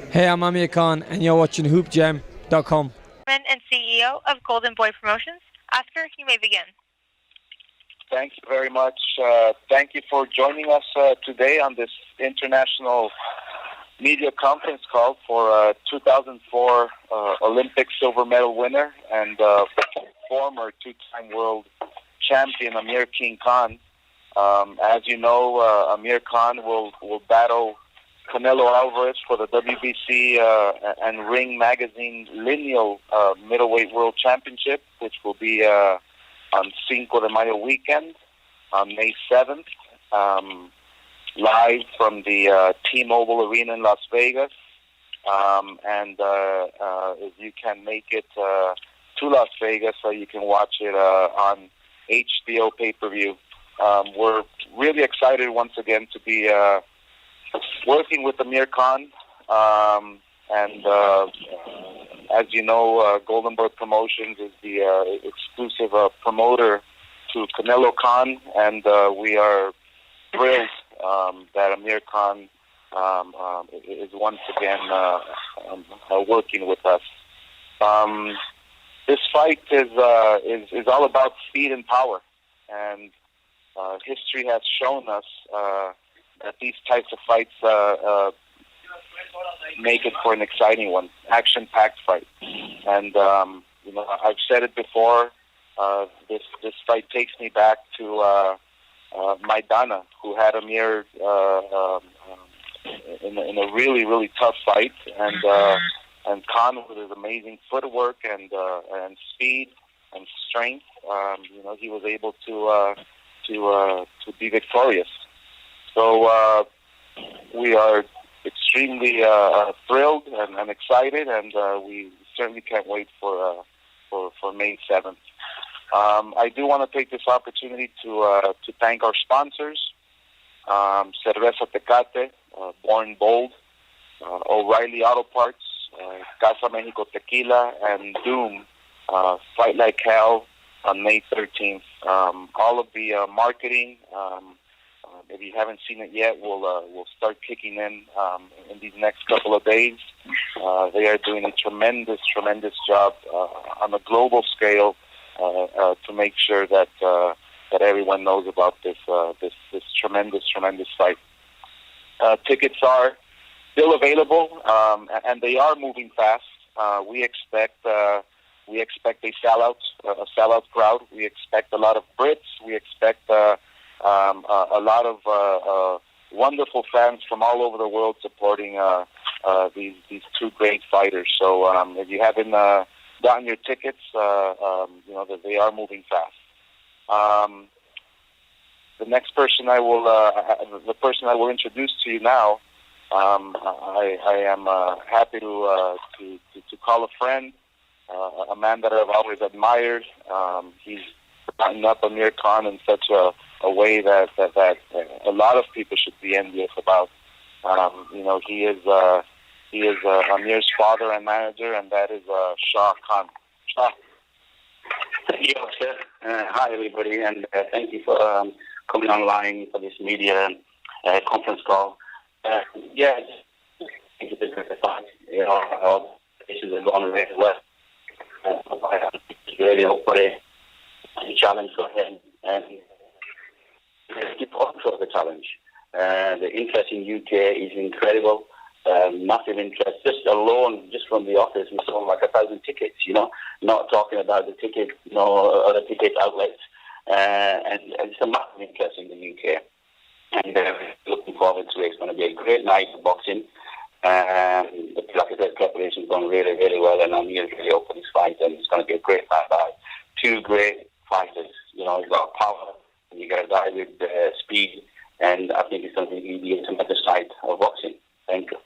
Hey, I'm Amir Khan, and you're watching HoopJam.com. And CEO of Golden Boy Promotions. Oscar, you may begin. Thank you very much. Thank you for joining us today on this international media conference call for 2004 Olympic silver medal winner and former two-time world champion Amir Khan. As you know, Amir Khan will battle Canelo Alvarez for the WBC and Ring Magazine lineal middleweight world championship, which will be on Cinco de Mayo weekend on May 7th, live from the T-Mobile Arena in Las Vegas. And if you can make it to Las Vegas, so you can watch it on HBO pay-per-view. We're really excited once again to be working with Amir Khan, and as you know, Golden Boy Promotions is the exclusive promoter to Canelo Khan, and we are thrilled that Amir Khan is once again working with us. This fight is all about speed and power, and history has shown us that these types of fights make it for an exciting one, action-packed fight. And I've said it before. This fight takes me back to Maidana, who had Amir in a really tough fight, and Khan with his amazing footwork and speed and strength, he was able to be victorious. So we are extremely thrilled and excited, and we certainly can't wait for May 7th. I do want to take this opportunity to thank our sponsors, Cerveza Tecate, Born Bold, O'Reilly Auto Parts, Casa Mexico Tequila, and Doom, Fight Like Hell on May 13th. All of the marketing, if you haven't seen it yet, we'll start kicking in these next couple of days. They are doing a tremendous job on a global scale to make sure that everyone knows about this tremendous fight. Tickets are still available, and they are moving fast. We expect a sellout crowd. We expect a lot of Brits. We expect a lot of wonderful fans from all over the world supporting these two great fighters. So if you haven't gotten your tickets, that they are moving fast. The next person the person I will introduce to you now, I am happy to call a friend, a man that I've always admired. He's gotten up Amir Khan in such a way that a lot of people should be envious about. He is Amir's father and manager, and that is Shah Khan. Shah. Thank you, Oscar. Hi, everybody, and thank you for coming online for this media conference call. It's a bit of a fight. Our issues have gone really well. It's really up for a challenge for him, and it's also the challenge. The interest in UK is incredible. Massive interest. Just from the office, we sold like 1,000 tickets, not talking about the ticket, other ticket outlets. And it's a massive interest in the UK. And looking forward to it. It's going to be a great night of boxing. Like I said, preparation's gone really well, and I'm really up for this fight, and it's going to be a great fight by two great fighters. You've got power, and you got a guy with speed, and I think it's going to be the tremendous side of boxing. Thank you.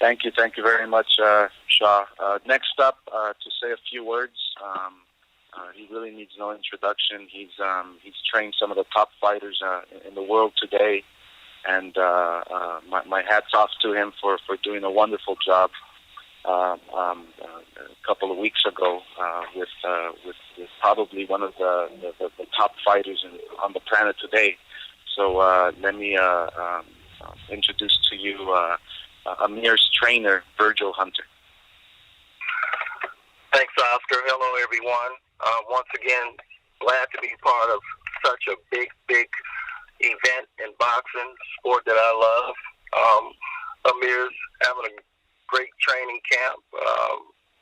Thank you very much, Shah. Next up, to say a few words. He really needs no introduction. He's trained some of the top fighters in the world today, and my hat's off to him for doing a wonderful job a couple of weeks ago with probably one of the top fighters on the planet today. So let me introduce to you Amir's trainer, Virgil Hunter. Thanks, Oscar. Hello, everyone. Once again, glad to be part of such a big event in boxing, sport that I love. Amir's having a great training camp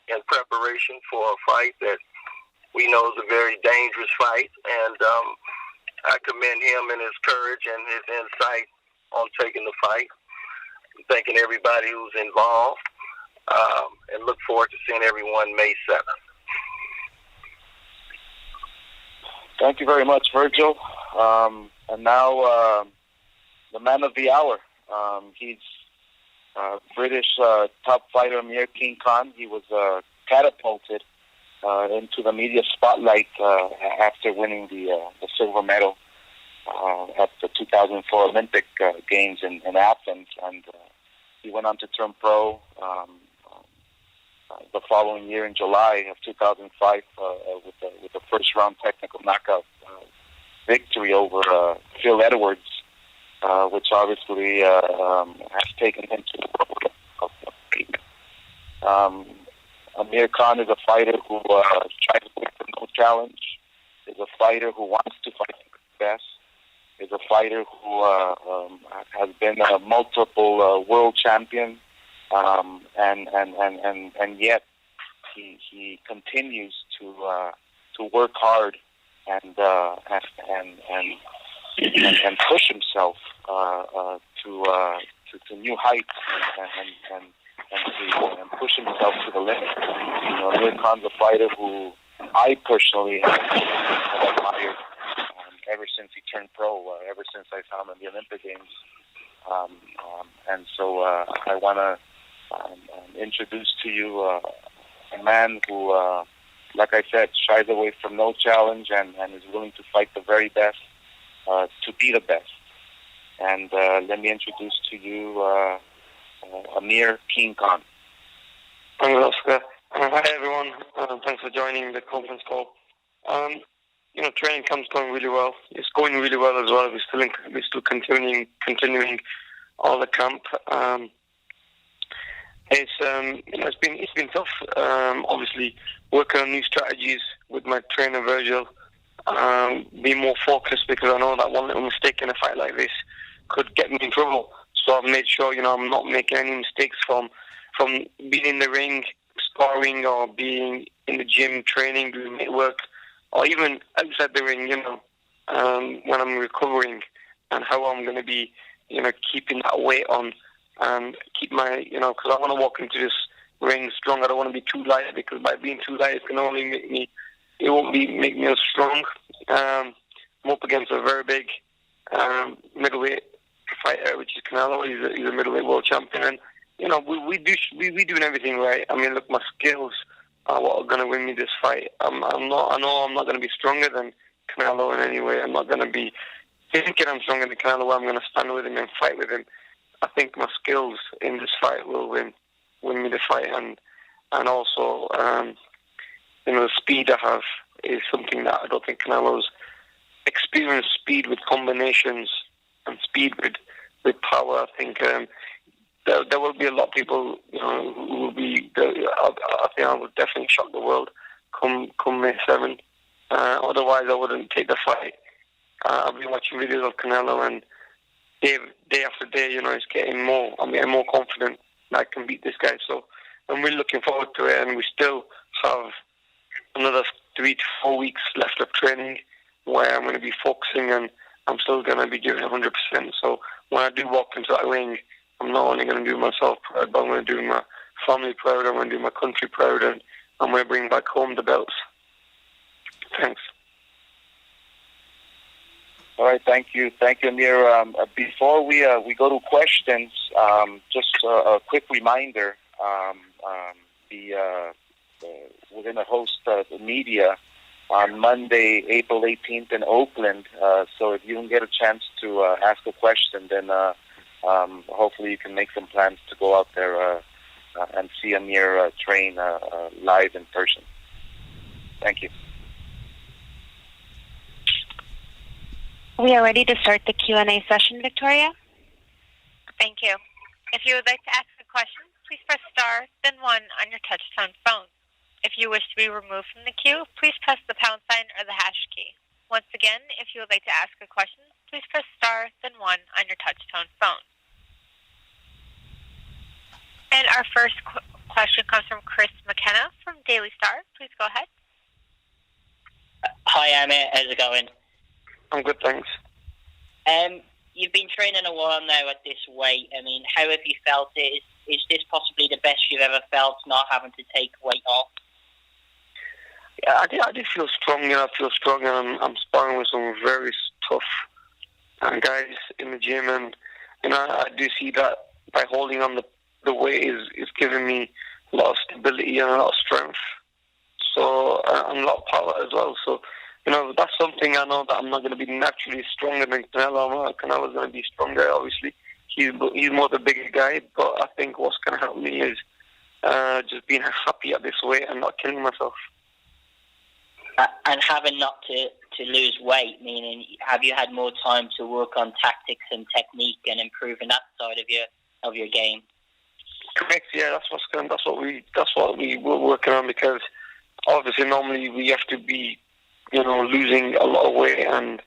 in preparation for a fight that we know is a very dangerous fight, and I commend him and his courage and his insight on taking the fight. I'm thanking everybody who's involved, and look forward to seeing everyone May 7th. Thank you very much, Virgil. And now the man of the hour. He's British top fighter Amir Khan. He was catapulted into the media spotlight after winning the silver medal at the 2004 Olympic Games in Athens, and he went on to turn pro the following year in July of 2005 with the first round technical knockout victory over Phil Edwards, which obviously has taken him to the world of Amir Khan is a fighter who tries to win for no challenge, is a fighter who wants to fight for the best, is a fighter who has been a multiple world champion, and yet he continues to work hard and push himself to new heights and push himself to the limit. Amir Khan's a fighter who I personally have admired ever since he turned pro, ever since I saw him in the Olympic Games. And so I want to introduce to you a man who, like I said, shies away from no challenge and is willing to fight the very best to be the best. And let me introduce to you Amir Khan. Thanks, Oscar. Hi, everyone. Thanks for joining the conference call. Training camp's going really well. It's going really well as well. We're still continuing all the camp. It's been tough. Obviously, working on new strategies with my trainer Virgil. Be more focused, because I know that one little mistake in a fight like this could get me in trouble. So I've made sure I'm not making any mistakes from being in the ring, sparring, or being in the gym training, doing mitt work, or even outside the ring. When I'm recovering, and how I'm going to be, keeping that weight on and keep my, because I want to walk into this ring strong. I don't want to be too light, because by being too light, it can only make me as strong. I'm up against a very big middleweight fighter, which is Canelo. He's a middleweight world champion, and we doing everything right. I mean, look, my skills are what are going to win me this fight. I know I'm not going to be stronger than Canelo in any way. I'm not going to be thinking I'm stronger than Canelo. I'm going to stand with him and fight with him. I think my skills in this fight will win me the fight, and also the speed I have is something that I don't think Canelo's experienced. Speed with combinations and speed with power. I think there will be a lot of people who will be. I think I would definitely shock the world come May 7th. Otherwise, I wouldn't take the fight. I've been watching videos of Canelo, and day after day, it's getting more. I'm getting more confident that I can beat this guy. So I'm really looking forward to it, and we still have another 3 to 4 weeks left of training where I'm going to be focusing, and I'm still going to be giving 100%. So when I do walk into that ring, I'm not only going to do myself proud, but I'm going to do my family proud, I'm going to do my country proud, and I'm going to bring back home the belts. Thanks. All right, thank you, Amir. Before we go to questions, just a quick reminder: we're going to host the media on Monday, April 18th in Oakland. So if you don't get a chance to ask a question, then hopefully you can make some plans to go out there and see Amir train live in person. Thank you. We are ready to start the Q&A session, Victoria. Thank you. If you would like to ask a question, please press star, then 1 on your touch-tone phone. If you wish to be removed from the queue, please press the pound sign or the hash key. Once again, if you would like to ask a question, please press star, then 1 on your touch-tone phone. And our first question comes from Chris McKenna from Daily Star. Please go ahead. Hi, Amir. How's it going? I'm good, thanks. You've been training a while now at this weight. I mean, how have you felt it? Is this possibly the best you've ever felt, not having to take weight off? Yeah, I did feel strong. I feel strong, and I'm sparring with some very tough guys in the gym, and I do see that by holding on the weight is giving me a lot of stability and a lot of strength. So and a lot of power as well. So that's something I know that I'm not going to be naturally stronger than Canelo. Canelo's going to be stronger, obviously. He's more the bigger guy, but I think what's going to help me is just being happy at this weight and not killing myself. And having not to lose weight, meaning have you had more time to work on tactics and technique and improving that side of your game? Correct. Yeah, that's what we were working on, because obviously normally we have to be losing a lot of weight and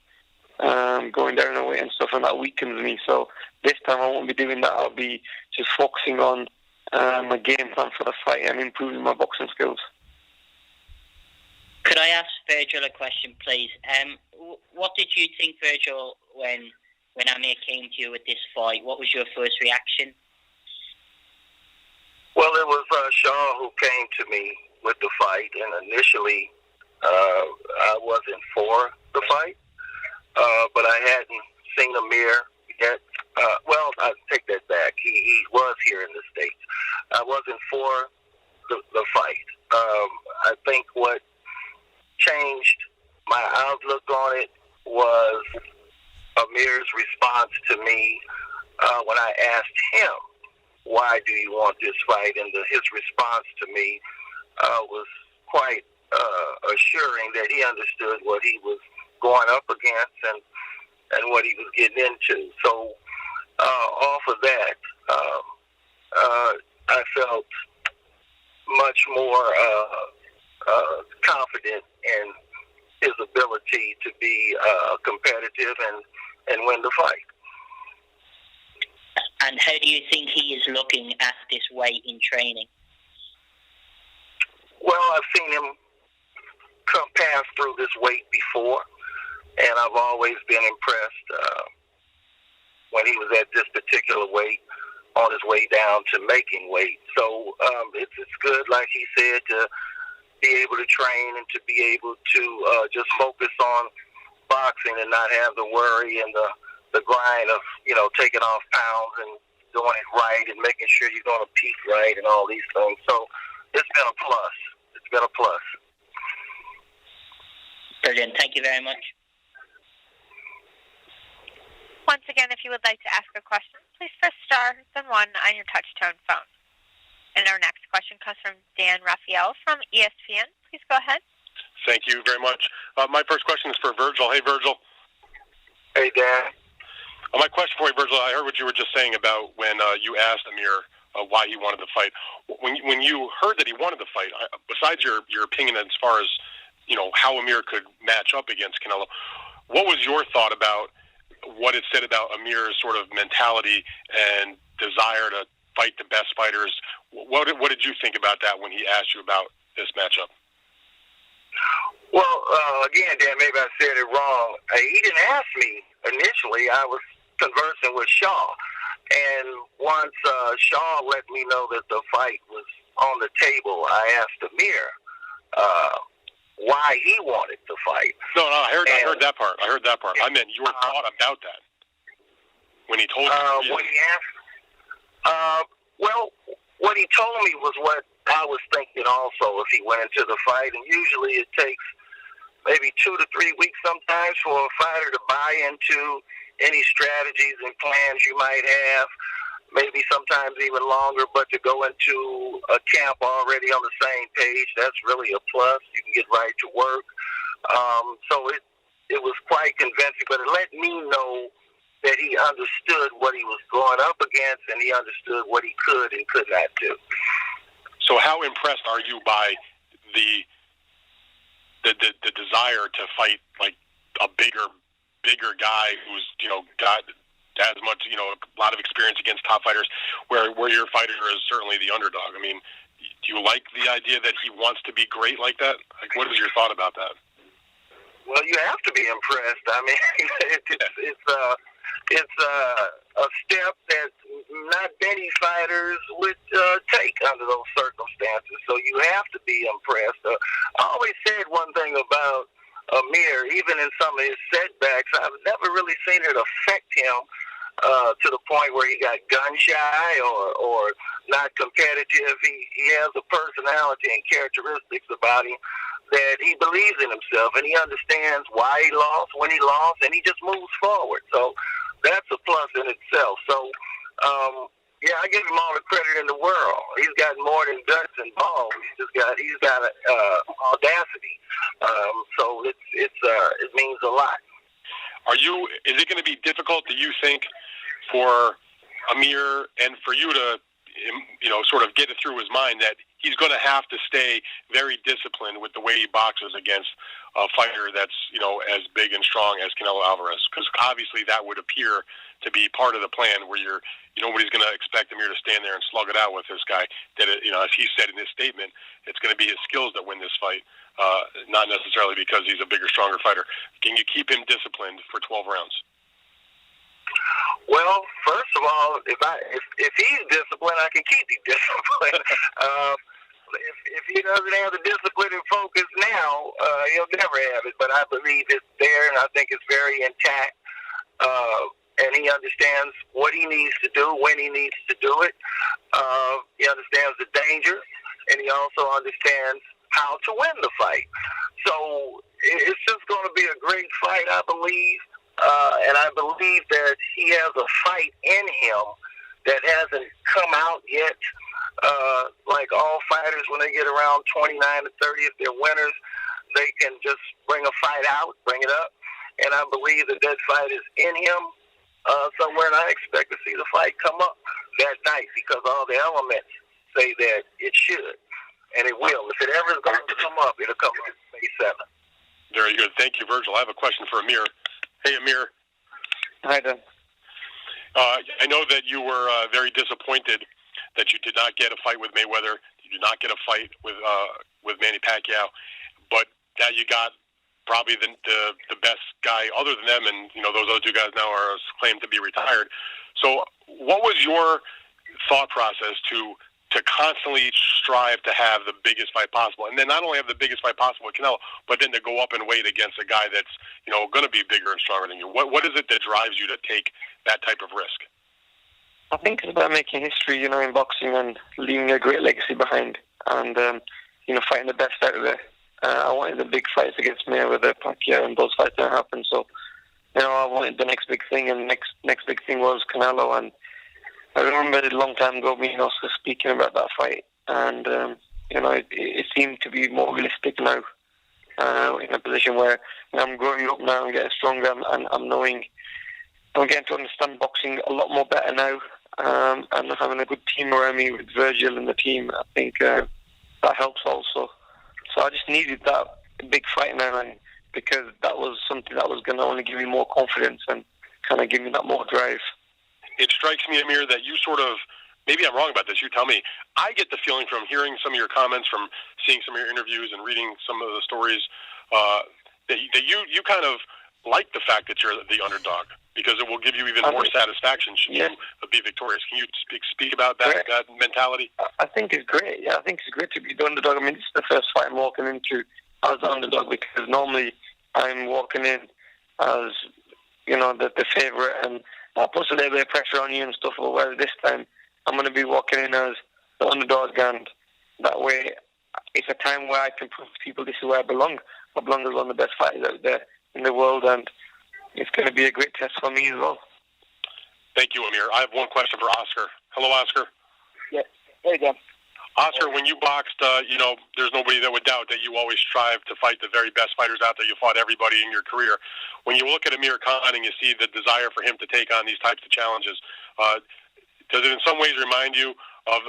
going down in weight and stuff, and that weakens me. So this time I won't be doing that. I'll be just focusing on my game plan for the fight and improving my boxing skills. Could I ask Virgil a question, please? What did you think, Virgil, when Amir came to you with this fight? What was your first reaction? Well, it was Shaw who came to me with the fight, and initially I wasn't for the fight, but I hadn't seen Amir yet. Well, I take that back. He was here in the States. I wasn't for the fight. I think what changed my outlook on it was Amir's response to me when I asked him, why do you want this fight? And his response to me was quite assuring that he understood what he was going up against and what he was getting into. So off of that, I felt much more confident in his ability to be competitive and win the fight. And how do you think he is looking at this weight in training? Well, I've seen him pass through this weight before, and I've always been impressed when he was at this particular weight on his way down to making weight. So it's good, like he said, to be able to train and to be able to just focus on boxing and not have the worry and the grind of, taking off pounds and doing it right and making sure you're going to peak right and all these things. So it's been a plus. It's been a plus. Brilliant. Thank you very much. Once again, if you would like to ask a question, please press star, then 1 on your touch-tone phone. And our next question comes from Dan Raphael from ESPN. Please go ahead. Thank you very much. My first question is for Virgil. Hey, Virgil. Hey, Dan. My question for you, Virgil, I heard what you were just saying about when you asked Amir why he wanted the fight. When you heard that he wanted the fight, besides your opinion as far as how Amir could match up against Canelo, what was your thought about what it said about Amir's sort of mentality and desire to fight the best fighters? What did you think about that when he asked you about this matchup? Well, again, Dan, maybe I said it wrong. He didn't ask me initially. I was conversing with Shaw, and once Shaw let me know that the fight was on the table, I asked Amir why he wanted to fight. No, I heard that part. I meant your thought about that when he told you. When he asked, well, what he told me was what I was thinking also if he went into the fight, and usually it takes maybe 2 to 3 weeks sometimes for a fighter to buy into any strategies and plans you might have, maybe sometimes even longer, but to go into a camp already on the same page, that's really a plus. You can get right to work. So it was quite convincing, but it let me know that he understood what he was going up against, and he understood what he could and could not do. So how impressed are you by the desire to fight like a bigger guy who's, you know, got as much, you know, a lot of experience against top fighters, where your fighter is certainly the underdog? I mean, do you like the idea that he wants to be great like that? Like, what is your thought about that? Well, you have to be impressed. I mean, it's a step that not many fighters would take under those circumstances. So you have to be impressed. I always said one thing about Amir, even in some of his setbacks, I've never really seen it affect him to the point where he got gun shy or not competitive. He has a personality and characteristics about him that he believes in himself, and he understands why he lost, when he lost, and he just moves forward. So that's a plus in itself. So, yeah, I give him all the credit in the world. He's got more than guts and balls. He's got audacity. So it means a lot. Is it going to be difficult, do you think, for Amir and for you to, you know, sort of get it through his mind that he's going to have to stay very disciplined with the way he boxes against a fighter that's, you know, as big and strong as Canelo Alvarez? Because obviously that would appear to be part of the plan, where nobody's going to expect Amir to stand there and slug it out with this guy. That, you know, as he said in his statement, it's going to be his skills that win this fight, not necessarily because he's a bigger, stronger fighter. Can you keep him disciplined for 12 rounds? Well, first of all, if he's disciplined, I can keep him disciplined. If he doesn't have the discipline and focus now, he'll never have it. But I believe it's there, and I think it's very intact. And he understands what he needs to do, when he needs to do it. He understands the danger, and he also understands how to win the fight. So it's just going to be a great fight, I believe. And I believe that he has a fight in him that hasn't come out yet. Like all fighters, when they get around 29 to 30, if they're winners, they can just bring a fight out, bring it up. And I believe that fight is in him somewhere, and I expect to see the fight come up that night, because all the elements say that it should, and it will. If it ever is going to come up, it'll come up May 7th. Very good. Thank you, Virgil. I have a question for Amir. Hey, Amir. Hi, Dan. I know that you were very disappointed that you did not get a fight with Mayweather. You did not get a fight with Manny Pacquiao, but now you got probably the best guy other than them, and, you know, those other two guys now are claimed to be retired. So what was your thought process to constantly strive to have the biggest fight possible, and then not only have the biggest fight possible with Canelo, but then to go up in weight against a guy that's, you know, going to be bigger and stronger than you? What is it that drives you to take that type of risk? I think it's about making history, you know, in boxing, and leaving a great legacy behind, and you know, fighting the best out of there. I wanted the big fights against Mayweather, Pacquiao, and those fights didn't happen. So, you know, I wanted the next big thing, and the next big thing was Canelo. And I remember a long time ago, me and Oscar speaking about that fight, and you know, it seemed to be more realistic now. In a position where, you know, I'm growing up now and getting stronger, and I'm getting to understand boxing a lot more better now, and having a good team around me with Virgil and the team, I think that helps also. So I just needed that big fight now, and because that was something that was going to only give me more confidence and kind of give me that more drive. It strikes me, Amir, that you sort of, maybe I'm wrong about this, you tell me, I get the feeling from hearing some of your comments, from seeing some of your interviews and reading some of the stories, that you kind of like the fact that you're the underdog, because it will give you even more satisfaction should you be victorious. Can you speak about that mentality? I think it's great. Yeah, I think it's great to be the underdog. I mean, this is the first fight I'm walking into as the underdog, because normally I'm walking in as, you know, the favourite, and that puts a little bit of pressure on you and stuff. But whereas this time I'm going to be walking in as the underdog, and that way it's a time where I can prove to people this is where I belong. I belong as one of the best fighters out there in the world, and it's going to be a great test for me as well. Thank you, Amir. I have one question for Oscar. Hello, Oscar. Yeah. Hey, Dan. Oscar, when you boxed, there's nobody that would doubt that you always strive to fight the very best fighters out there. You fought everybody in your career. When you look at Amir Khan and you see the desire for him to take on these types of challenges, does it in some ways remind you of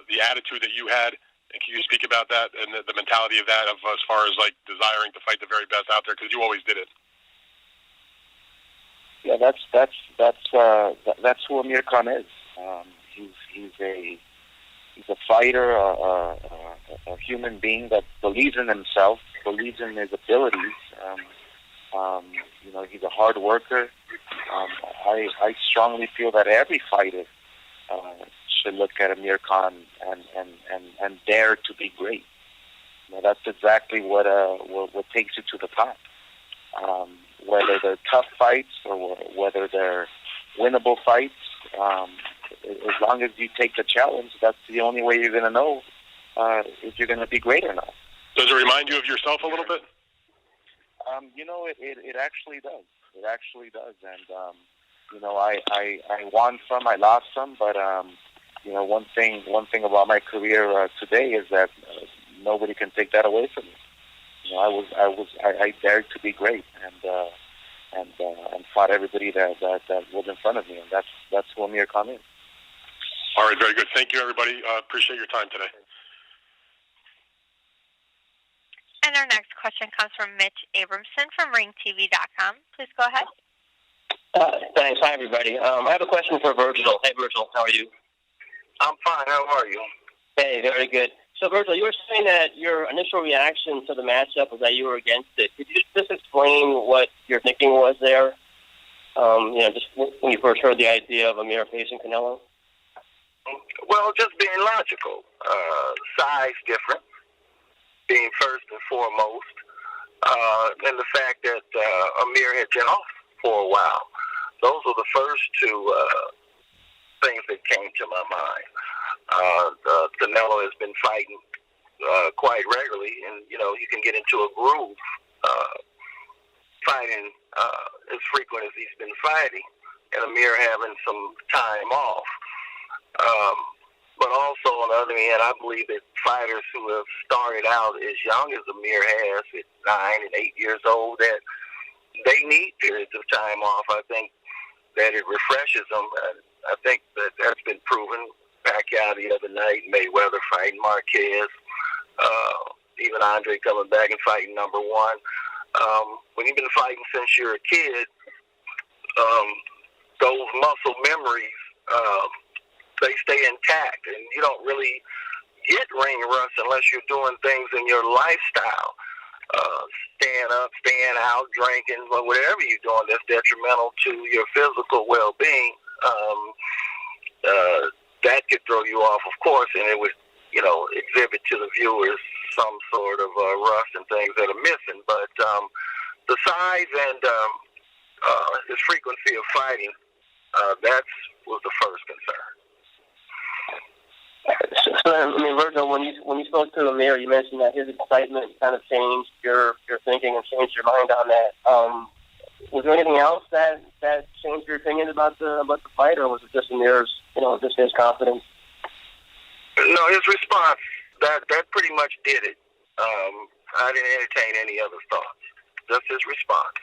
the attitude that you had? And can you speak about that and the mentality of that, as far as like desiring to fight the very best out there, because you always did it? Yeah, that's who Amir Khan is. He's a fighter, a human being that believes in himself, believes in his abilities. He's a hard worker. I strongly feel that every fighter should look at Amir Khan and dare to be great. That's exactly what takes you to the top. Whether they're tough fights or whether they're winnable fights, as long as you take the challenge, that's the only way you're going to know if you're going to be great or not. Does it remind you of yourself a little bit? It actually does. It actually does. And I won some, I lost some, but one thing about my career today is that nobody can take that away from me. I dared to be great and fought everybody that was in front of me, and that's who Amir Khan is. All right, very good. Thank you, everybody. Appreciate your time today. And our next question comes from Mitch Abramson from RingTV.com. Please go ahead. Thanks. Hi, everybody. I have a question for Virgil. Hey, Virgil, how are you? I'm fine. How are you? Hey, very good. So, Virgil, you were saying that your initial reaction to the matchup was that you were against it. Could you just explain what your thinking was there? Just when you first heard the idea of Amir facing Canelo? Well, just being logical. Size difference, being first and foremost, and the fact that Amir had been off for a while. Those were the first two things that came to my mind. Canelo has been fighting quite regularly, and you can get into a groove fighting as frequent as he's been fighting, and Amir having some time off. But also, on the other hand, I believe that fighters who have started out as young as Amir has, at 9 and 8 years old, that they need periods of time off. I think that it refreshes them. I think that that's been proven. Pacquiao the other night, Mayweather fighting Marquez, even Andre coming back and fighting number one. When you've been fighting since you're a kid, those muscle memories, they stay intact, and you don't really get ring rust unless you're doing things in your lifestyle. Staying up, staying out, drinking, whatever you're doing that's detrimental to your physical well-being, that could throw you off, of course, and it would, exhibit to the viewers some sort of rust and things that are missing. But the size and his frequency of fighting, that was the first concern. So, Virgil, when you spoke to Amir, you mentioned that his excitement kind of changed your thinking and changed your mind on that. Was there anything else that changed your opinion about the fight, or was it just Amir's, just his confidence? No, his response, that pretty much did it. I didn't entertain any other thoughts. Just his response.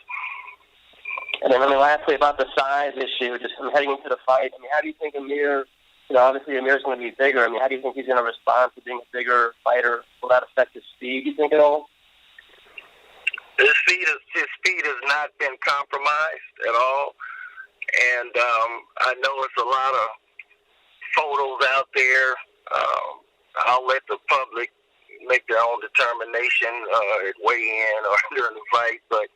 And then, lastly, about the size issue, just heading into the fight, how do you think Amir, obviously Amir's going to be bigger. How do you think he's going to respond to being a bigger fighter? Will that affect his speed, you think, at all? His speed has not been compromised at all. And I know it's a lot of photos out there. I'll let the public make their own determination at weigh-in or during the fight, but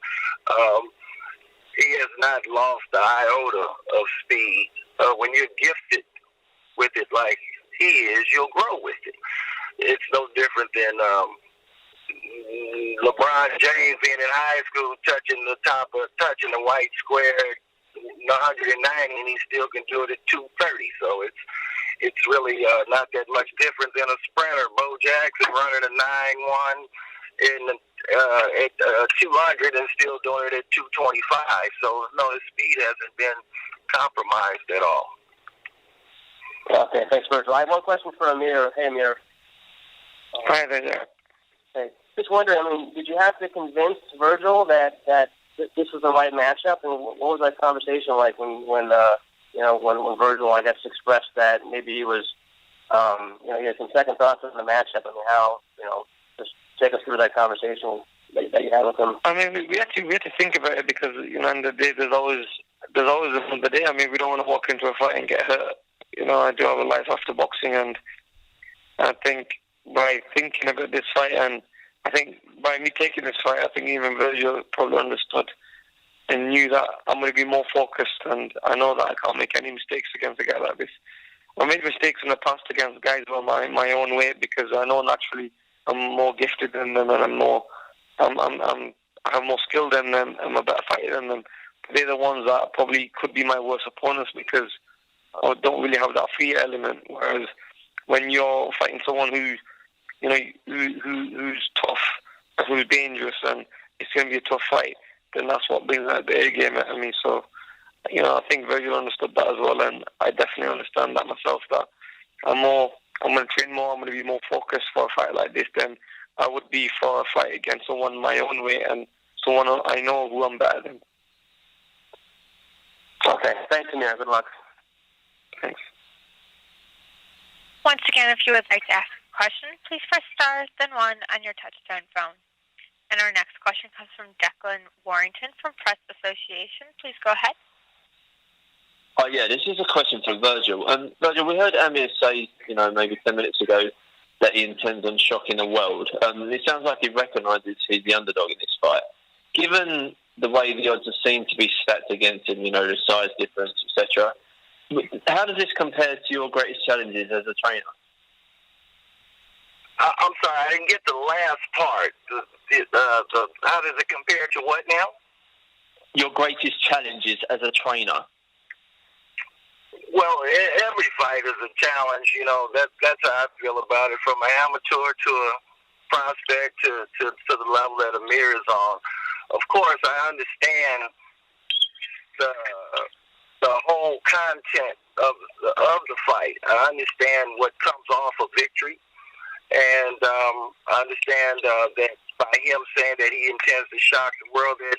he has not lost the iota of speed. When you're gifted with it like he is, you'll grow with it. It's no different than LeBron James being in high school touching the white square 190, and he still can do it at 230. So it's really not that much different than a sprinter. Bo Jackson running a 9-1 at 200 and still doing it at 225. So no, his speed hasn't been compromised at all. Okay, thanks, Virgil. I have one question for Amir. Hey, Amir. Hi there, yeah. Hey, just wondering, I mean, did you have to convince Virgil that this was the right matchup? And what was that conversation like when Virgil, I guess, expressed that maybe he was, he had some second thoughts on the matchup? I mean, how, just take us through that conversation that you had with him. I mean, we had to think about it because, in the day, there's always another day. I mean, we don't want to walk into a fight and get hurt. I do have a life after boxing, and I think by thinking about this fight, and I think by me taking this fight, I think even Virgil probably understood and knew that I'm going to be more focused, and I know that I can't make any mistakes against a guy like this. I made mistakes in the past against guys who are my own weight because I know naturally I'm more gifted than them, and I have more skill than them. I'm a better fighter than them. But they're the ones that probably could be my worst opponents because I don't really have that fear element. Whereas when you're fighting someone who's tough, who's dangerous, and it's going to be a tough fight, then that's what brings out the A game out of me. So, I think Virgil understood that as well, and I definitely understand that myself, that I'm going to train more, I'm going to be more focused for a fight like this than I would be for a fight against someone my own weight and someone I know who I'm better than. Okay, thanks, Amir. Good luck. Thanks. Once again, if you would like to ask a question, please press star, then 1 on your touch-tone phone. And our next question comes from Declan Warrington from Press Association. Please go ahead. Oh, yeah, this is a question for Virgil. Virgil, we heard Amir say, maybe 10 minutes ago that he intends on shocking the world. It sounds like he recognises he's the underdog in this fight. Given the way the odds seem to be stacked against him, the size difference, etc., how does this compare to your greatest challenges as a trainer? I'm sorry, I didn't get the last part. How does it compare to what now? Your greatest challenges as a trainer. Well, every fight is a challenge. That's how I feel about it. From an amateur to a prospect to the level that Amir is on. Of course, I understand the whole content of the fight. I understand what comes off of victory. And I understand that by him saying that he intends to shock the world, that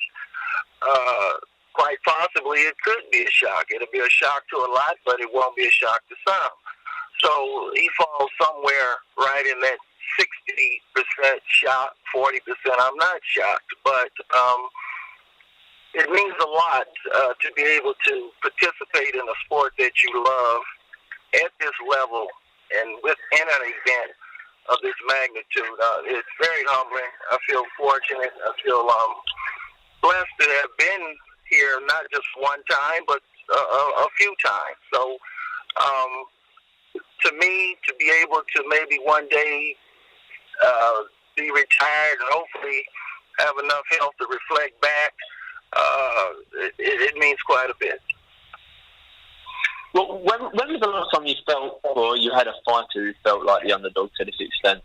quite possibly it could be a shock. It'll be a shock to a lot, but it won't be a shock to some. So he falls somewhere right in that 60% shocked, 40% I'm not shocked. But it means a lot to be able to participate in a sport that you love at this level and within an event of this magnitude. It's very humbling. I feel fortunate. I feel blessed to have been here not just one time, but a few times. So to me, to be able to maybe one day be retired and hopefully have enough health to reflect back, it means quite a bit. Well, when was the last time you felt, or you had a fighter who felt like the underdog to this extent?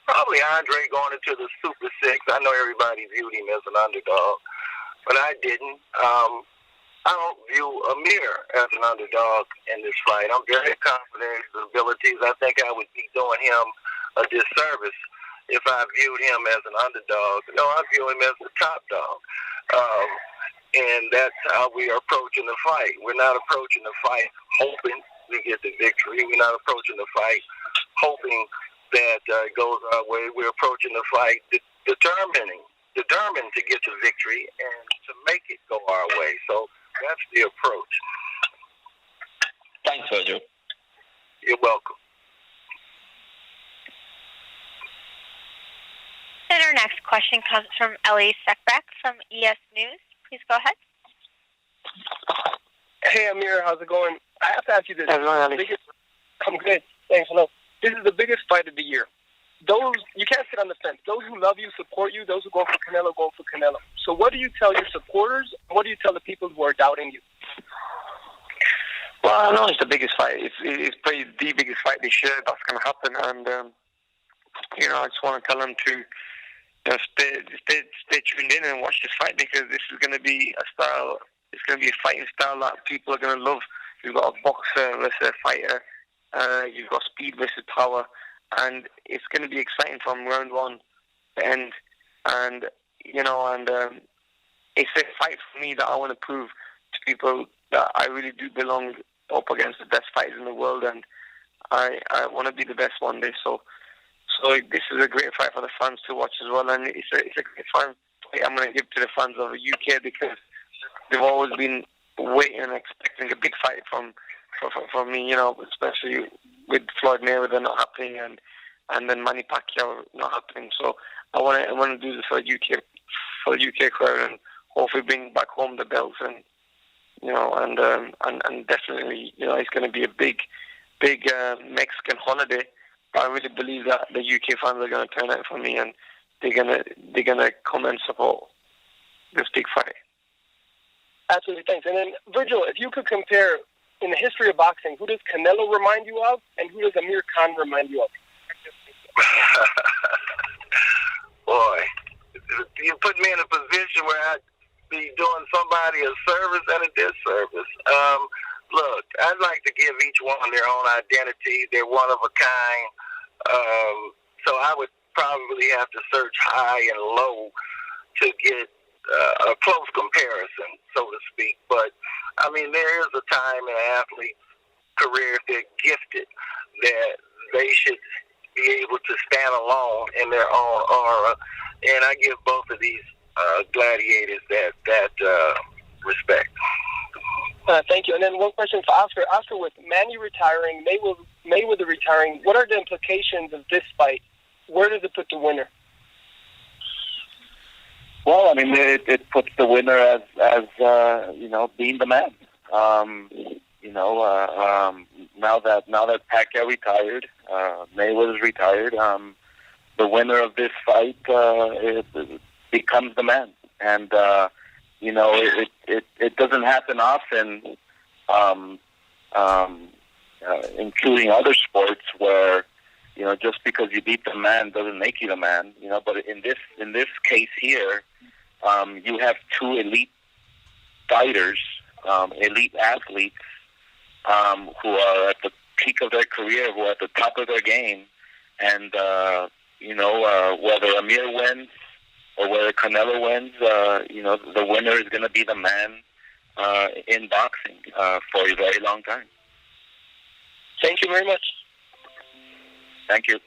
Probably Andre going into the Super 6. I know everybody viewed him as an underdog, but I didn't. I don't view Amir as an underdog in this fight. I'm very confident in his abilities. I think I would be doing him a disservice if I viewed him as an underdog. No, I view him as the top dog. And that's how we are approaching the fight. We're not approaching the fight hoping we get the victory. We're not approaching the fight hoping that it goes our way. We're approaching the fight determined to get the victory and to make it go our way. So that's the approach. Thanks, Virgil. You're welcome. And our next question comes from Ellie Sekbeck from ES News. Please go ahead. Hey, Amir, how's it going? I have to ask you this. Hello, Ali. I'm good. Thanks. Hello. This is the biggest fight of the year. You can't sit on the fence. Those who love you support you. Those who go for Canelo go for Canelo. So what do you tell your supporters? What do you tell the people who are doubting you? Well, I know it's the biggest fight. It's probably the biggest fight this year that's going to happen. And, I just want to tell them to stay tuned in and watch this fight, because this is going to be a style. It's going to be a fighting style that people are going to love. You've got a boxer versus a fighter, You've got speed versus power, and it's going to be exciting from round one to end. And it's a fight for me that I want to prove to people that I really do belong up against the best fighters in the world, and I want to be the best one day. So this is a great fight for the fans to watch as well, and it's a great fight I'm going to give to the fans of the UK, because they've always been waiting and expecting a big fight from me, especially with Floyd Mayweather not happening and then Manny Pacquiao not happening. So I want to do this for the UK crowd, and hopefully bring back home the belts, and definitely it's going to be a big Mexican holiday. I really believe that the UK fans are going to turn out for me, and they're gonna come and support this big fight. Absolutely, thanks. And then, Virgil, if you could compare in the history of boxing, who does Canelo remind you of, and who does Amir Khan remind you of? Boy, you put me in a position where I'd be doing somebody a service and a disservice. Look, I'd like to give each one their own identity. They're one of a kind. So I would probably have to search high and low to get a close comparison, so to speak. But, I mean, there is a time in an athlete's career, if they're gifted, that they should be able to stand alone in their own aura. And I give both of these gladiators that respect. Thank you. And then one question for Oscar. Oscar, with Manny retiring, Mayweather retiring, what are the implications of this fight? Where does it put the winner? Well, I mean, it puts the winner as being the man. Now that Pacquiao retired, Mayweather's retired. The winner of this fight becomes the man, and it doesn't happen often, including other sports, where just because you beat the man doesn't make you the man. But in this case here, you have two elite fighters, elite athletes, who are at the peak of their career, who are at the top of their game, and whether Amir wins or whether Canelo wins, the winner is going to be the man in boxing for a very long time. Thank you very much. Thank you.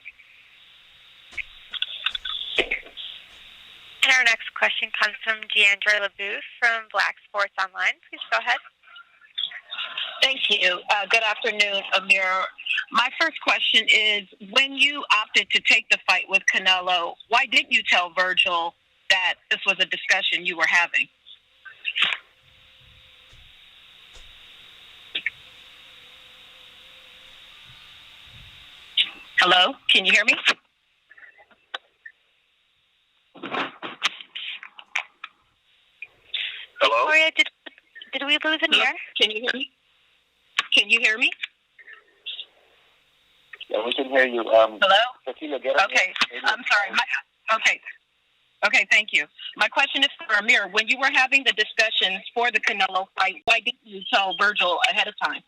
And our next question comes from Deandre LeBouf from Black Sports Online. Please go ahead. Thank you. Good afternoon, Amir. My first question is, when you opted to take the fight with Canelo, why didn't you tell Virgil that this was a discussion you were having? Hello? Can you hear me? Hello? Victoria, did we lose Amir? Can you hear me? Can you hear me? Yeah, we can hear you. Hello? Cecilia, get up. Okay. I'm sorry. Okay, thank you. My question is for Amir. When you were having the discussions for the Canelo fight, why didn't you tell Virgil ahead of time?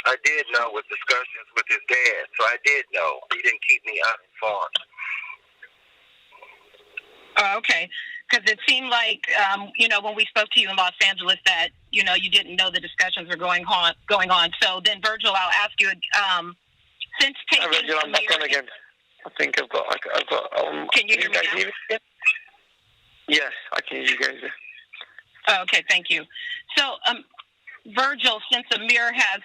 I did know with discussions with his dad, so I did know. He didn't keep me uninformed. Oh, okay. Because it seemed like, when we spoke to you in Los Angeles that, you didn't know the discussions were going on. So then, Virgil, I'll ask you, since taking Virgil, I'm back on again. I think I've got. Can you hear me now? Yes, I can hear you guys. Oh, okay, thank you. So, Virgil, since Amir has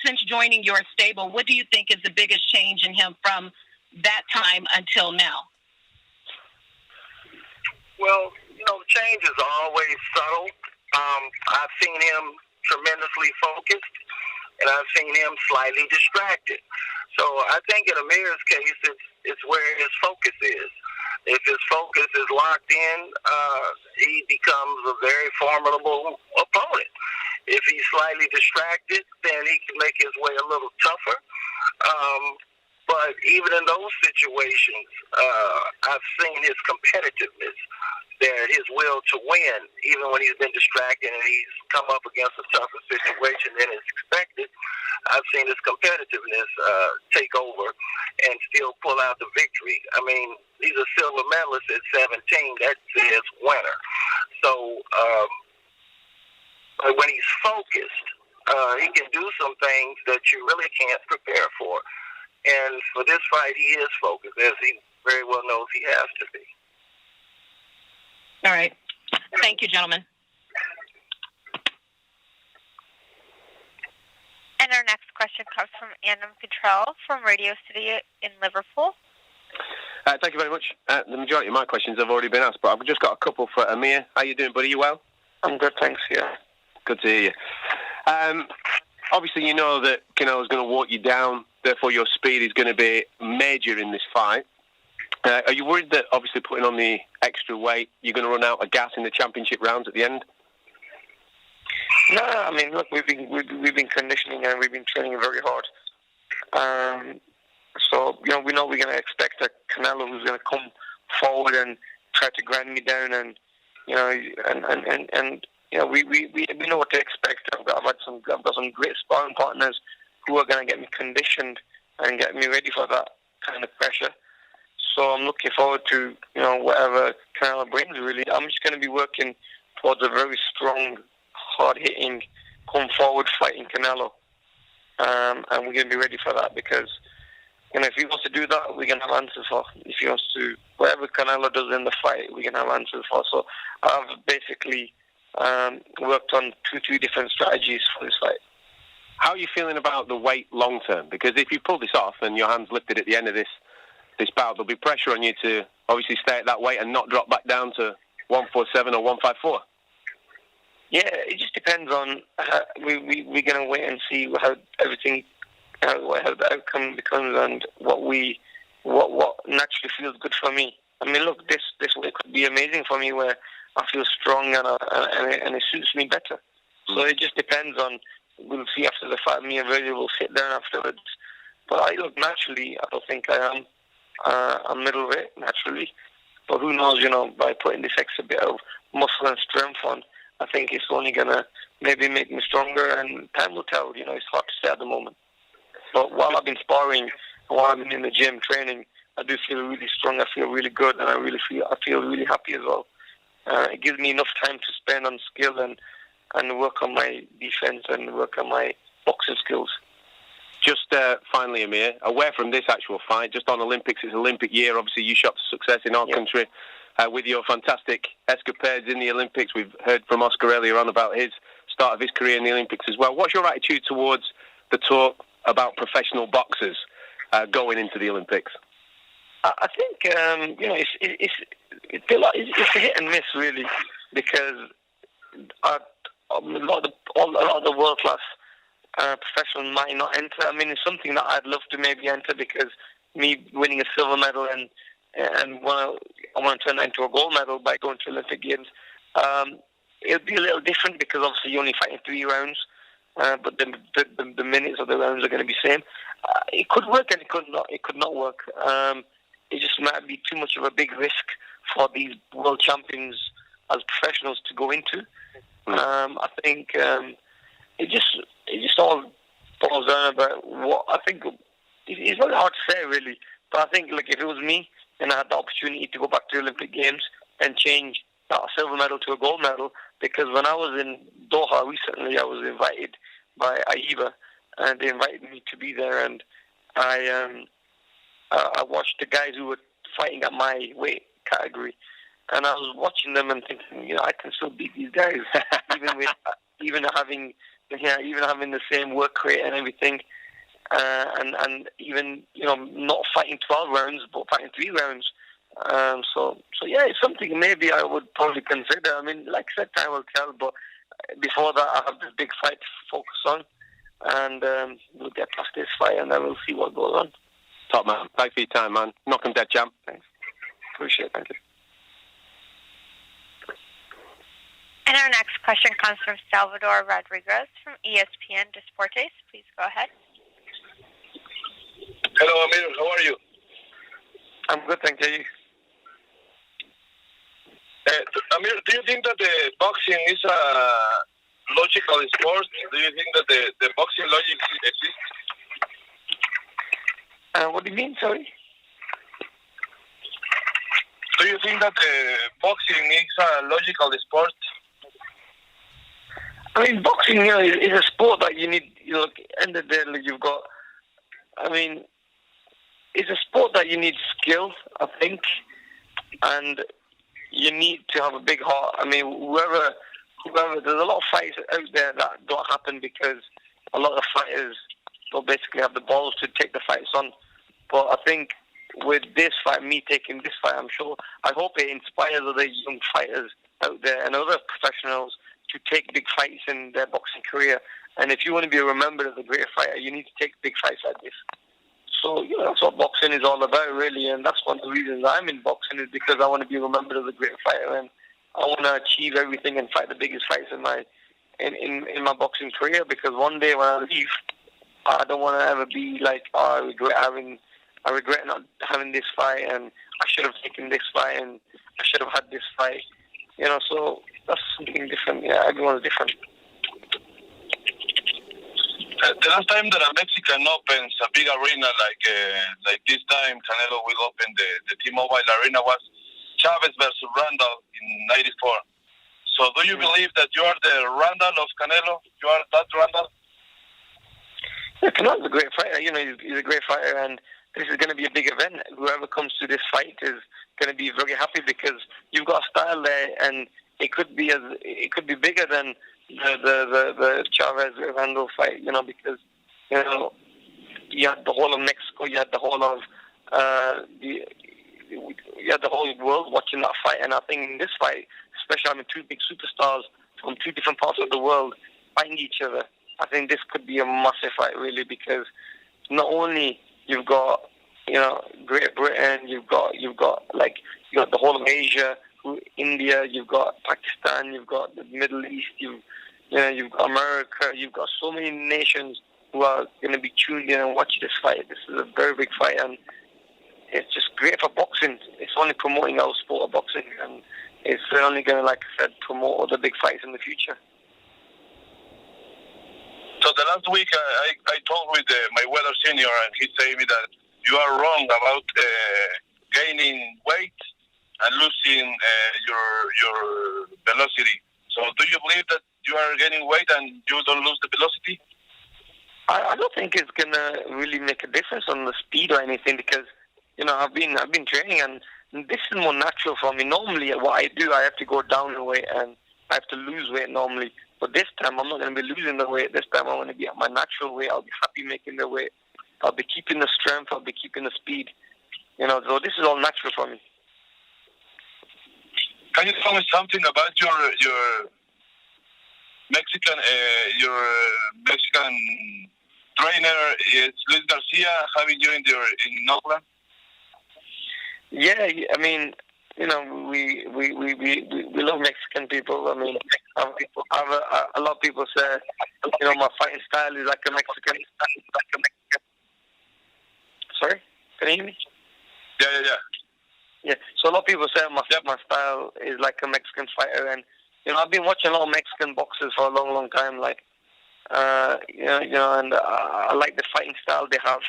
since joining your stable, what do you think is the biggest change in him from that time until now? Well, change is always subtle. I've seen him tremendously focused, and I've seen him slightly distracted. So I think in Amir's case, it's where his focus is. If his focus is locked in, he becomes a very formidable opponent. If he's slightly distracted, then he can make his way a little tougher. But even in those situations, I've seen his competitiveness there, his will to win, even when he's been distracted and he's come up against a tougher situation than is expected. I've seen his competitiveness take over and still pull out the victory. I mean, he's a silver medalist at 17. That says winner. So when he's focused, he can do some things that you really can't prepare for. And for this fight, he is focused, as he very well knows he has to be. All right. Thank you, gentlemen. And our next question comes from Adam Cottrell from Radio City in Liverpool. Thank you very much. The majority of my questions have already been asked, but I've just got a couple for Amir. How you doing, buddy? You well? I'm good, thanks, yeah. Good to hear you. Obviously, you know that Canelo's going to walk you down, therefore your speed is going to be major in this fight. Are you worried that, obviously, putting on the extra weight, you're going to run out of gas in the championship rounds at the end? No, I mean, look, we've been conditioning and we've been training very hard. So, you know, we know we're going to expect a Canelo who's going to come forward and try to grind me down, and you know, and you know, we know what to expect. I've got some great sparring partners who are going to get me conditioned and get me ready for that kind of pressure. So I'm looking forward to, you know, whatever Canelo brings, really. I'm just going to be working towards a very strong, hard-hitting, come-forward fighting Canelo. And we're going to be ready for that because, you know, if he wants to do that, we're going to have answers for. If he wants to, whatever Canelo does in the fight, we're going to have answers for. So I've basically worked on 2-3 different strategies for this fight. How are you feeling about the weight long-term? Because if you pull this off and your hand's lifted at the end of this bout, there'll be pressure on you to obviously stay at that weight and not drop back down to 147 or 154. Yeah, it just depends on how we're going to wait and see how everything, how the outcome becomes and what naturally feels good for me. I mean, look, this weight could be amazing for me where I feel strong and it suits me better. So it just depends on. We'll see after the fight. Me and Virgil will sit down afterwards. But I look naturally. I don't think I am a middleweight naturally. But who knows? You know, by putting this extra bit of muscle and strength on, I think it's only gonna maybe make me stronger. And time will tell. You know, it's hard to say at the moment. But while I've been sparring and while I've been in the gym training, I do feel really strong. I feel really good, and I feel really happy as well. It gives me enough time to spend on skill and work on my defense and work on my boxing skills. Just finally, Amir, away from this actual fight, just on Olympics, it's Olympic year. Obviously, you shot to success in our country with your fantastic escapades in the Olympics. We've heard from Oscar earlier on about his start of his career in the Olympics as well. What's your attitude towards the talk about professional boxers going into the Olympics? I think you know it's a hit and miss really, because a lot of the world class professionals might not enter. I mean, it's something that I'd love to maybe enter because me winning a silver medal and I want to turn that into a gold medal by going to Olympic Games. It'll be a little different because obviously you're only fighting 3 rounds, but the minutes of the rounds are going to be same. It could work and it could not. It could not work. It just might be too much of a big risk for these world champions as professionals to go into. I think it just all boils down about what I think. It's very hard to say really, but I think like if it was me and I had the opportunity to go back to the Olympic Games and change that silver medal to a gold medal, because when I was in Doha recently, I was invited by AIBA and they invited me to be there, and I watched the guys who were fighting at my weight category, and I was watching them and thinking, you know, I can still beat these guys, even having the same work rate and everything, and even, you know, not fighting 12 rounds but fighting 3 rounds. So yeah, it's something maybe I would probably consider. I mean, like I said, time will tell, but before that, I have this big fight to focus on, and we'll get past this fight and then we'll see what goes on. Top man, thanks for your time, man. Knock 'em dead, champ. Thanks. Appreciate it. Thank you. And our next question comes from Salvador Rodriguez from ESPN Deportes. Please go ahead. Hello, Amir. How are you? I'm good, thank you. Amir, do you think that the boxing is a logical sport? Do you think that the boxing logic exists? What do you mean, sorry? Do you think that boxing is a logical sport? I mean, boxing, is a sport that you need, end of the day, you've got, it's a sport that you need skill, I think, and you need to have a big heart. I mean, whoever, there's a lot of fights out there that don't happen because a lot of fighters don't basically have the balls to take the fights on. But I think with this fight, me taking this fight, I hope it inspires other young fighters out there and other professionals to take big fights in their boxing career. And if you want to be remembered as a great fighter, you need to take big fights like this. So, that's what boxing is all about, really. And that's one of the reasons I'm in boxing, is because I want to be remembered as a great fighter. And I want to achieve everything and fight the biggest fights in my boxing career. Because one day when I leave, I don't want to ever be like, I regret not having this fight, and I should have taken this fight, and I should have had this fight. So that's something different. Yeah, everyone's different. The last time that a Mexican opens a big arena like this time, Canelo will open the T-Mobile Arena, was Chavez versus Randall in '94. So do you believe that you are the Randall of Canelo? You are that Randall? Yeah, Canelo's a great fighter. He's a great fighter, and this is going to be a big event. Whoever comes to this fight is going to be very happy because you've got a style there, and it could be bigger than the Chavez Randall fight. Because you had the whole of Mexico, you had the whole of you had the whole world watching that fight, and I think in this fight, especially having two big superstars from two different parts of the world fighting each other, I think this could be a massive fight, really, because not only you've got Great Britain, you've got the whole of Asia, India, you've got Pakistan, you've got the Middle East, you've got America, you've got so many nations who are going to be tuned in and watch this fight. This is a very big fight, and it's just great for boxing. It's only promoting our sport of boxing, and it's only going to, like I said, promote other big fights in the future. So the last week I talked with Mayweather Senior, and he said me that you are wrong about gaining weight and losing your velocity. So do you believe that you are gaining weight and you don't lose the velocity? I don't think it's gonna really make a difference on the speed or anything, because I've been training, and this is more natural for me. Normally, what I do, I have to go down in weight and I have to lose weight normally. But this time, I'm not going to be losing the weight. This time, I want to be at my natural weight. I'll be happy making the weight. I'll be keeping the strength. I'll be keeping the speed. So this is all natural for me. Can you tell me something about your Mexican trainer? It's Luis Garcia having you in Oakland. Yeah, I mean, we love Mexican people. I mean, a lot of people say, my fighting style is like a Mexican. Sorry, can you hear me? Yeah. So a lot of people say my style is like a Mexican fighter, and I've been watching a lot of Mexican boxers for a long, long time. Like, and I like the fighting style they have.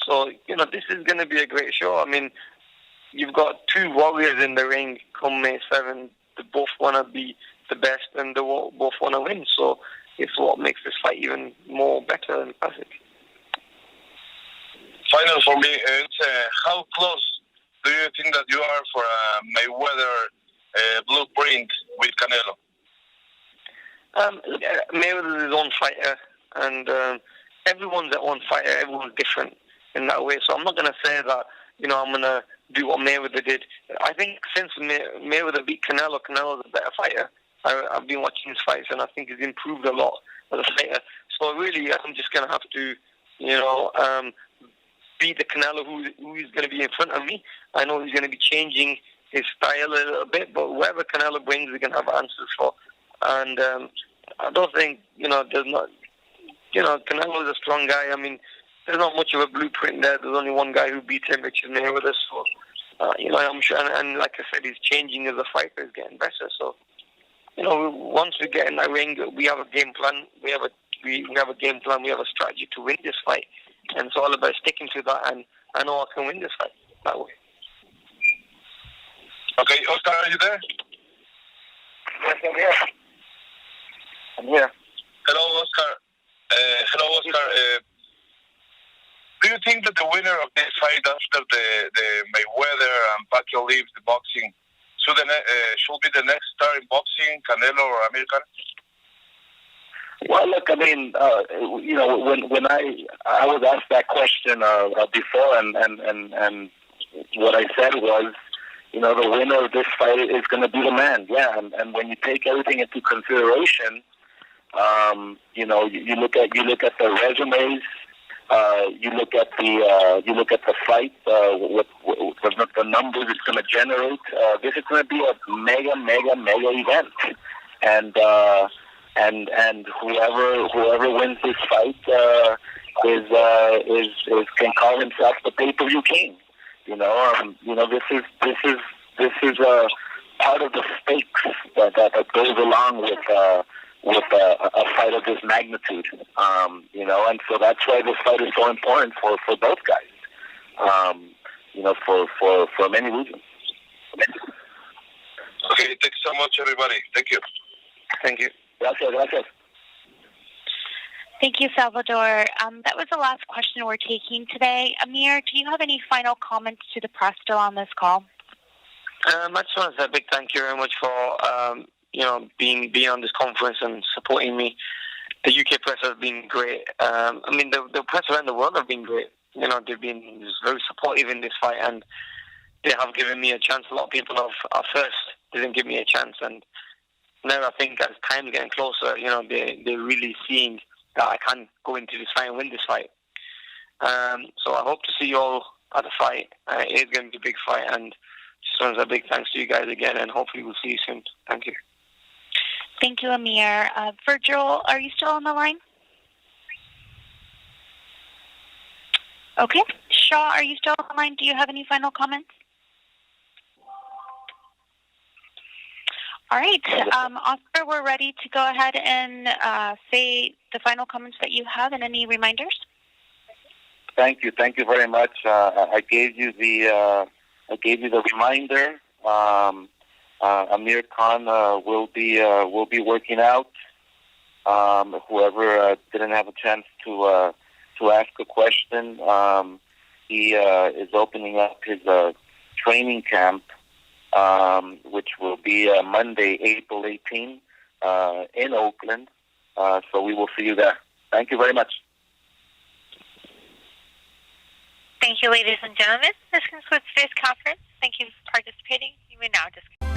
So this is going to be a great show. I mean, you've got two warriors in the ring come May 7th. They both want to be the best, and they both want to win. So it's what makes this fight even more better and classic. Final for me, it's how close do you think that you are for a Mayweather blueprint with Canelo? Mayweather is his own fighter, and everyone's their own fighter. Everyone's different in that way. So I'm not going to say that, I'm going to do what Mayweather did. I think since Mayweather beat Canelo, Canelo's a better fighter. I've been watching his fights, and I think he's improved a lot as a fighter. So really, I'm just going to have to, beat the Canelo who is going to be in front of me. I know he's going to be changing his style a little bit, but whoever Canelo brings, we're going to have answers for. And I don't think, there's not, Canelo is a strong guy. I mean, there's not much of a blueprint there. There's only one guy who beat him, which is Mayweather. So I'm sure, and like I said, he's changing as a fighter, he's getting better. So, once we get in that ring, we have a game plan. We have a game plan. We have a strategy to win this fight, and it's all about sticking to that. And I know I can win this fight that way. Okay, Oscar, are you there? Yes, I'm here. I'm here. Hello, Oscar. Do you think that the winner of this fight after the Mayweather and Pacquiao leaves the boxing should be the next star in boxing, Canelo or Amir Khan? Well, look, I mean, when I was asked that question before, and what I said was, the winner of this fight is going to be the man. Yeah, and when you take everything into consideration, you look at the resumes, you look at the fight, what the numbers it's going to generate. This is going to be a mega event, and whoever wins this fight can call himself the pay-per-view king. This is a part of the stakes that goes along with a fight of this magnitude. And so that's why this fight is so important for both guys. For many reasons. Okay, thanks so much, everybody. Thank you. Thank you. Gracias. Thank you, Salvador. That was the last question we're taking today. Amir, do you have any final comments to the press still on this call? I just want to say a big thank you very much for being on this conference and supporting me. The UK press has been great. The press around the world have been great. They've been very supportive in this fight, and they have given me a chance. A lot of people at first didn't give me a chance, and now I think as time's getting closer, they're really seeing that I can go into this fight and win this fight. So I hope to see you all at the fight. It is going to be a big fight, and just want to say a big thanks to you guys again, and hopefully we'll see you soon. Thank you. Thank you, Amir. Virgil, are you still on the line? Okay. Shaw, are you still on the line? Do you have any final comments? All right. Oscar, we're ready to go ahead and say the final comments that you have and any reminders. Thank you very much. I gave you the reminder. Amir Khan will be working out. Whoever didn't have a chance to ask a question, he is opening up his training camp, which will be Monday, April 18, in Oakland. So we will see you there. Thank you very much. Thank you, ladies and gentlemen. This concludes today's conference. Thank you for participating. You may now disconnect.